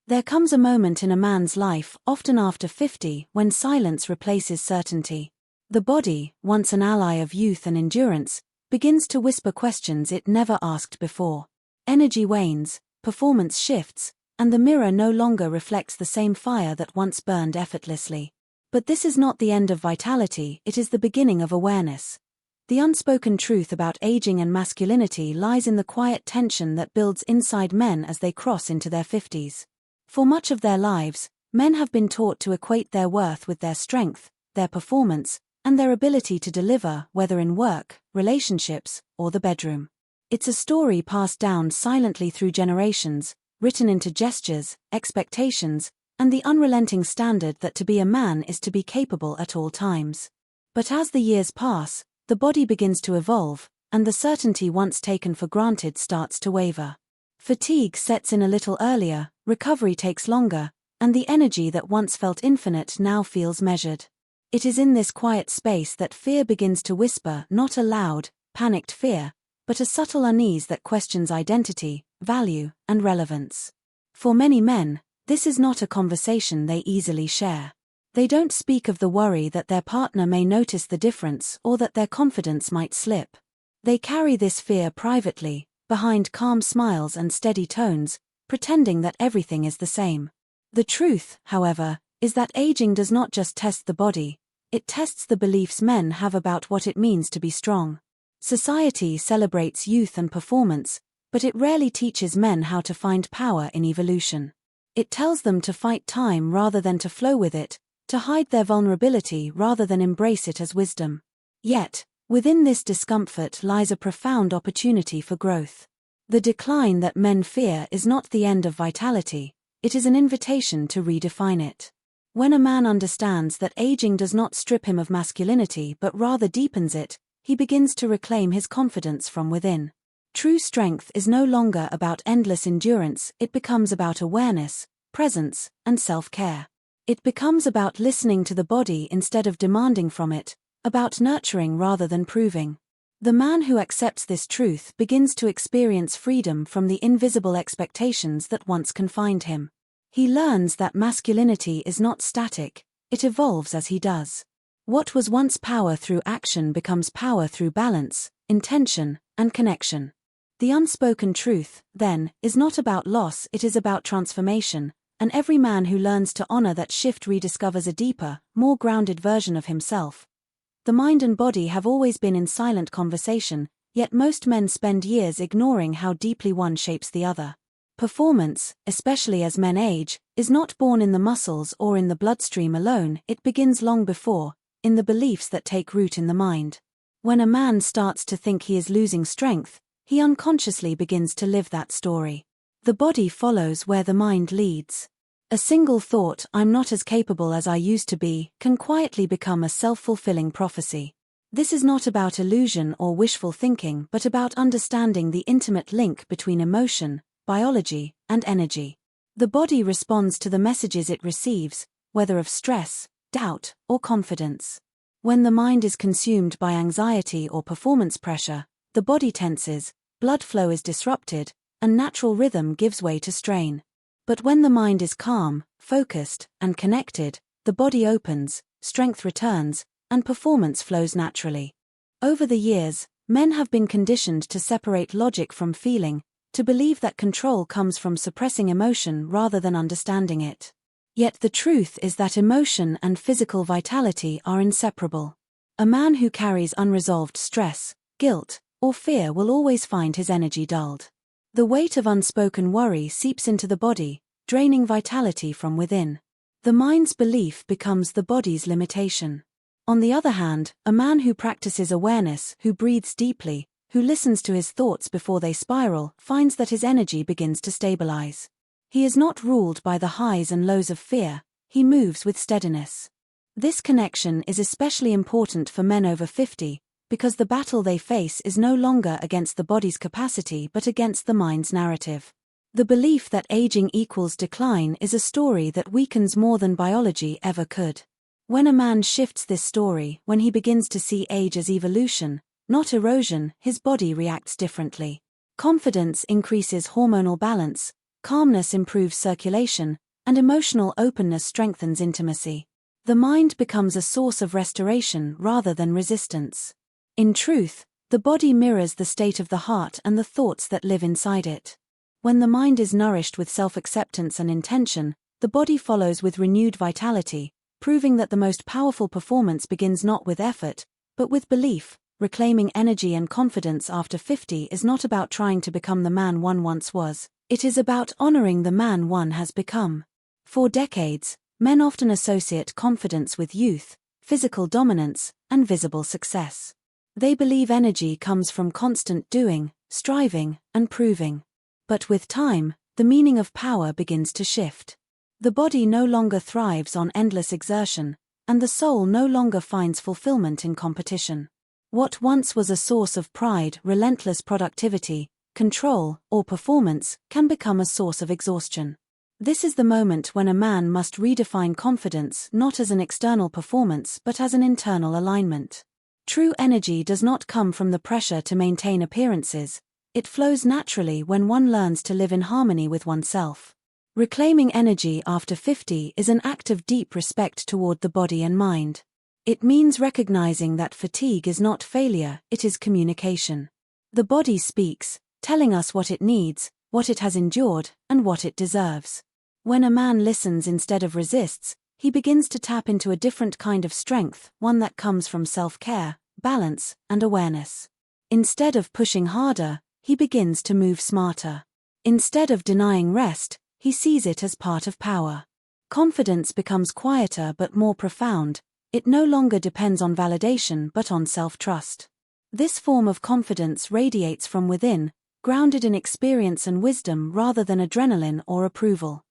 There comes a moment in a man's life, often after 50, when silence replaces certainty. The body, once an ally of youth and endurance, begins to whisper questions it never asked before. Energy wanes, performance shifts, and the mirror no longer reflects the same fire that once burned effortlessly. But this is not the end of vitality, it is the beginning of awareness. The unspoken truth about aging and masculinity lies in the quiet tension that builds inside men as they cross into their 50s. For much of their lives, men have been taught to equate their worth with their strength, their performance, and their ability to deliver, whether in work, relationships, or the bedroom. It's a story passed down silently through generations, written into gestures, expectations, and the unrelenting standard that to be a man is to be capable at all times. But as the years pass, the body begins to evolve, and the certainty once taken for granted starts to waver. Fatigue sets in a little earlier, recovery takes longer, and the energy that once felt infinite now feels measured. It is in this quiet space that fear begins to whisper, not a loud, panicked fear, but a subtle unease that questions identity, value, and relevance. For many men, this is not a conversation they easily share. They don't speak of the worry that their partner may notice the difference or that their confidence might slip. They carry this fear privately, behind calm smiles and steady tones, pretending that everything is the same. The truth, however, is that aging does not just test the body, it tests the beliefs men have about what it means to be strong. Society celebrates youth and performance, but it rarely teaches men how to find power in evolution. It tells them to fight time rather than to flow with it, to hide their vulnerability rather than embrace it as wisdom. Yet, within this discomfort lies a profound opportunity for growth. The decline that men fear is not the end of vitality, it is an invitation to redefine it. When a man understands that aging does not strip him of masculinity but rather deepens it, he begins to reclaim his confidence from within. True strength is no longer about endless endurance, it becomes about awareness, presence, and self-care. It becomes about listening to the body instead of demanding from it, about nurturing rather than proving. The man who accepts this truth begins to experience freedom from the invisible expectations that once confined him. He learns that masculinity is not static, it evolves as he does. What was once power through action becomes power through balance, intention, and connection. The unspoken truth, then, is not about loss, it is about transformation, and every man who learns to honor that shift rediscovers a deeper, more grounded version of himself. The mind and body have always been in silent conversation, yet most men spend years ignoring how deeply one shapes the other. Performance, especially as men age, is not born in the muscles or in the bloodstream alone, it begins long before, in the beliefs that take root in the mind. When a man starts to think he is losing strength, he unconsciously begins to live that story. The body follows where the mind leads. A single thought, "I'm not as capable as I used to be," can quietly become a self-fulfilling prophecy. This is not about illusion or wishful thinking but about understanding the intimate link between emotion, biology, and energy. The body responds to the messages it receives, whether of stress, doubt, or confidence. When the mind is consumed by anxiety or performance pressure, the body tenses, blood flow is disrupted, and natural rhythm gives way to strain. But when the mind is calm, focused, and connected, the body opens, strength returns, and performance flows naturally. Over the years, men have been conditioned to separate logic from feeling, to believe that control comes from suppressing emotion rather than understanding it. Yet the truth is that emotion and physical vitality are inseparable. A man who carries unresolved stress, guilt, or fear will always find his energy dulled. The weight of unspoken worry seeps into the body, draining vitality from within. The mind's belief becomes the body's limitation. On the other hand, a man who practices awareness, who breathes deeply, who listens to his thoughts before they spiral, finds that his energy begins to stabilize. He is not ruled by the highs and lows of fear, he moves with steadiness. This connection is especially important for men over 50, because the battle they face is no longer against the body's capacity but against the mind's narrative. The belief that aging equals decline is a story that weakens more than biology ever could. When a man shifts this story, when he begins to see age as evolution, not erosion, his body reacts differently. Confidence increases hormonal balance, calmness improves circulation, and emotional openness strengthens intimacy. The mind becomes a source of restoration rather than resistance. In truth, the body mirrors the state of the heart and the thoughts that live inside it. When the mind is nourished with self-acceptance and intention, the body follows with renewed vitality, proving that the most powerful performance begins not with effort, but with belief. Reclaiming energy and confidence after 50 is not about trying to become the man one once was, it is about honoring the man one has become. For decades, men often associate confidence with youth, physical dominance, and visible success. They believe energy comes from constant doing, striving, and proving. But with time, the meaning of power begins to shift. The body no longer thrives on endless exertion, and the soul no longer finds fulfillment in competition. What once was a source of pride, relentless productivity, control, or performance, can become a source of exhaustion. This is the moment when a man must redefine confidence not as an external performance but as an internal alignment. True energy does not come from the pressure to maintain appearances, it flows naturally when one learns to live in harmony with oneself. Reclaiming energy after 50 is an act of deep respect toward the body and mind. It means recognizing that fatigue is not failure, it is communication. The body speaks, telling us what it needs, what it has endured, and what it deserves. When a man listens instead of resists, he begins to tap into a different kind of strength, one that comes from self-care, balance, and awareness. Instead of pushing harder, he begins to move smarter. Instead of denying rest, he sees it as part of power. Confidence becomes quieter but more profound. It no longer depends on validation but on self-trust. This form of confidence radiates from within, grounded in experience and wisdom rather than adrenaline or approval.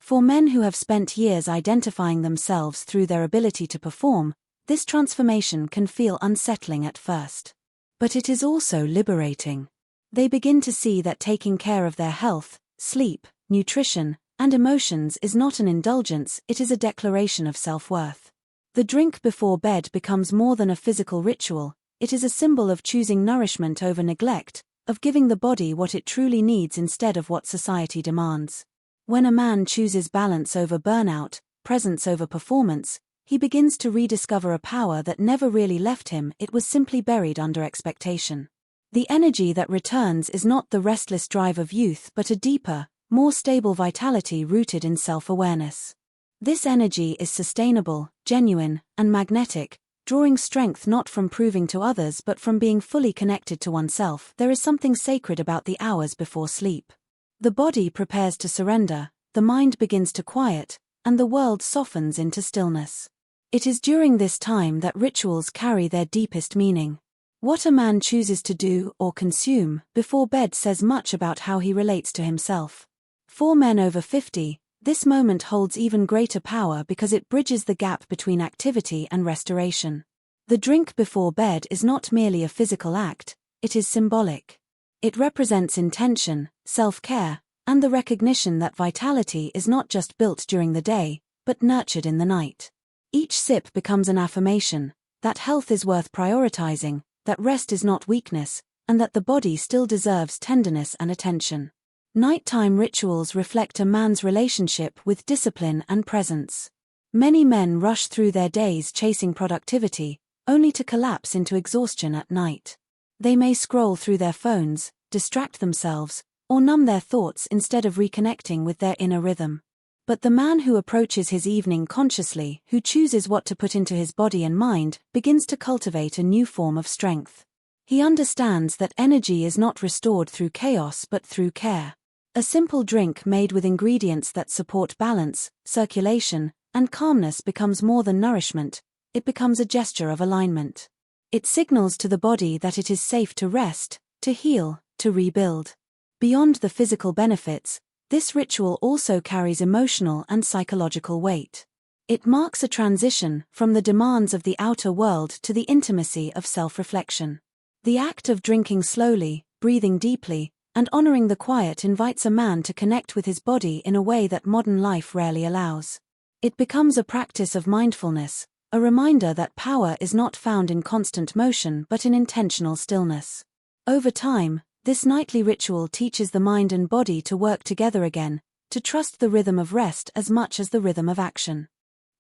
For men who have spent years identifying themselves through their ability to perform, this transformation can feel unsettling at first. But it is also liberating. They begin to see that taking care of their health, sleep, nutrition, and emotions is not an indulgence, it is a declaration of self-worth. The drink before bed becomes more than a physical ritual, it is a symbol of choosing nourishment over neglect, of giving the body what it truly needs instead of what society demands. When a man chooses balance over burnout, presence over performance, he begins to rediscover a power that never really left him, it was simply buried under expectation. The energy that returns is not the restless drive of youth but a deeper, more stable vitality rooted in self-awareness. This energy is sustainable, genuine, and magnetic, drawing strength not from proving to others but from being fully connected to oneself. There is something sacred about the hours before sleep. The body prepares to surrender, the mind begins to quiet, and the world softens into stillness. It is during this time that rituals carry their deepest meaning. What a man chooses to do or consume before bed says much about how he relates to himself. For men over 50, this moment holds even greater power because it bridges the gap between activity and restoration. The drink before bed is not merely a physical act, it is symbolic. It represents intention, self-care, and the recognition that vitality is not just built during the day, but nurtured in the night. Each sip becomes an affirmation that health is worth prioritizing, that rest is not weakness, and that the body still deserves tenderness and attention. Nighttime rituals reflect a man's relationship with discipline and presence. Many men rush through their days chasing productivity, only to collapse into exhaustion at night. They may scroll through their phones, distract themselves, or numb their thoughts instead of reconnecting with their inner rhythm. But the man who approaches his evening consciously, who chooses what to put into his body and mind, begins to cultivate a new form of strength. He understands that energy is not restored through chaos but through care. A simple drink made with ingredients that support balance, circulation, and calmness becomes more than nourishment, it becomes a gesture of alignment. It signals to the body that it is safe to rest, to heal, to rebuild. Beyond the physical benefits, this ritual also carries emotional and psychological weight. It marks a transition from the demands of the outer world to the intimacy of self-reflection. The act of drinking slowly, breathing deeply, and honoring the quiet invites a man to connect with his body in a way that modern life rarely allows. It becomes a practice of mindfulness, a reminder that power is not found in constant motion but in intentional stillness. Over time, This nightly ritual teaches the mind and body to work together again, to trust the rhythm of rest as much as the rhythm of action.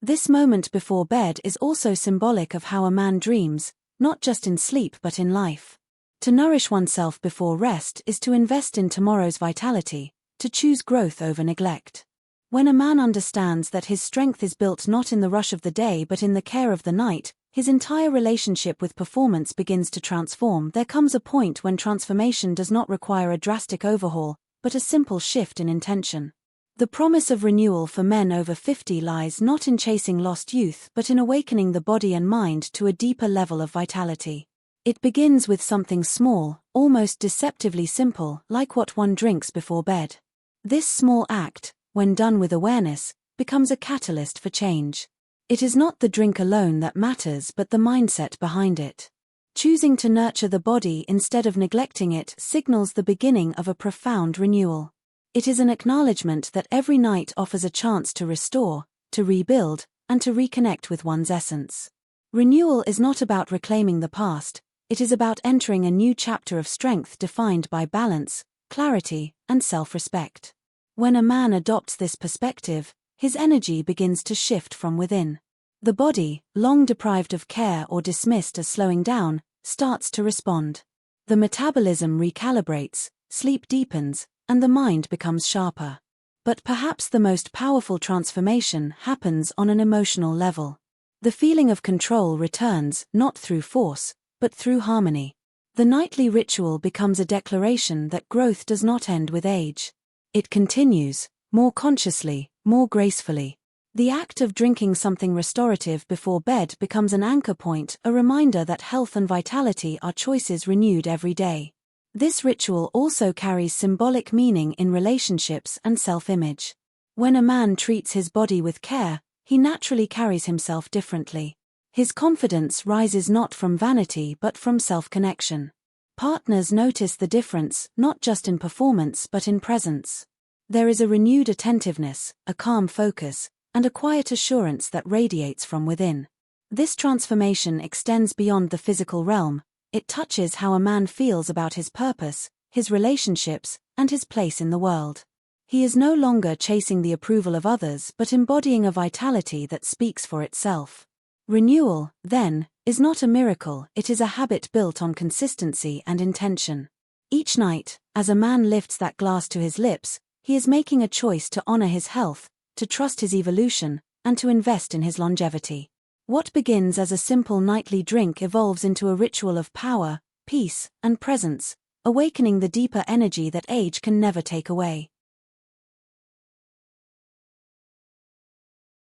This moment before bed is also symbolic of how a man dreams, not just in sleep but in life. To nourish oneself before rest is to invest in tomorrow's vitality, to choose growth over neglect. When a man understands that his strength is built not in the rush of the day but in the care of the night, his entire relationship with performance begins to transform. There comes a point when transformation does not require a drastic overhaul, but a simple shift in intention. The promise of renewal for men over 50 lies not in chasing lost youth but in awakening the body and mind to a deeper level of vitality. It begins with something small, almost deceptively simple, like what one drinks before bed. This small act, when done with awareness, becomes a catalyst for change. It is not the drink alone that matters but the mindset behind it. Choosing to nurture the body instead of neglecting it signals the beginning of a profound renewal. It is an acknowledgement that every night offers a chance to restore, to rebuild, and to reconnect with one's essence. Renewal is not about reclaiming the past, it is about entering a new chapter of strength defined by balance, clarity, and self-respect. When a man adopts this perspective, his energy begins to shift from within. The body, long deprived of care or dismissed as slowing down, starts to respond. The metabolism recalibrates, sleep deepens, and the mind becomes sharper. But perhaps the most powerful transformation happens on an emotional level. The feeling of control returns, not through force, but through harmony. The nightly ritual becomes a declaration that growth does not end with age. It continues, more consciously, more gracefully. The act of drinking something restorative before bed becomes an anchor point, a reminder that health and vitality are choices renewed every day. This ritual also carries symbolic meaning in relationships and self-image. When a man treats his body with care, he naturally carries himself differently. His confidence rises not from vanity but from self-connection. Partners notice the difference, not just in performance but in presence. There is a renewed attentiveness, a calm focus, and a quiet assurance that radiates from within. This transformation extends beyond the physical realm. It touches how a man feels about his purpose, his relationships, and his place in the world. He is no longer chasing the approval of others but embodying a vitality that speaks for itself. Renewal, then, is not a miracle, it is a habit built on consistency and intention. Each night, as a man lifts that glass to his lips, he is making a choice to honor his health, to trust his evolution, and to invest in his longevity. What begins as a simple nightly drink evolves into a ritual of power, peace, and presence, awakening the deeper energy that age can never take away.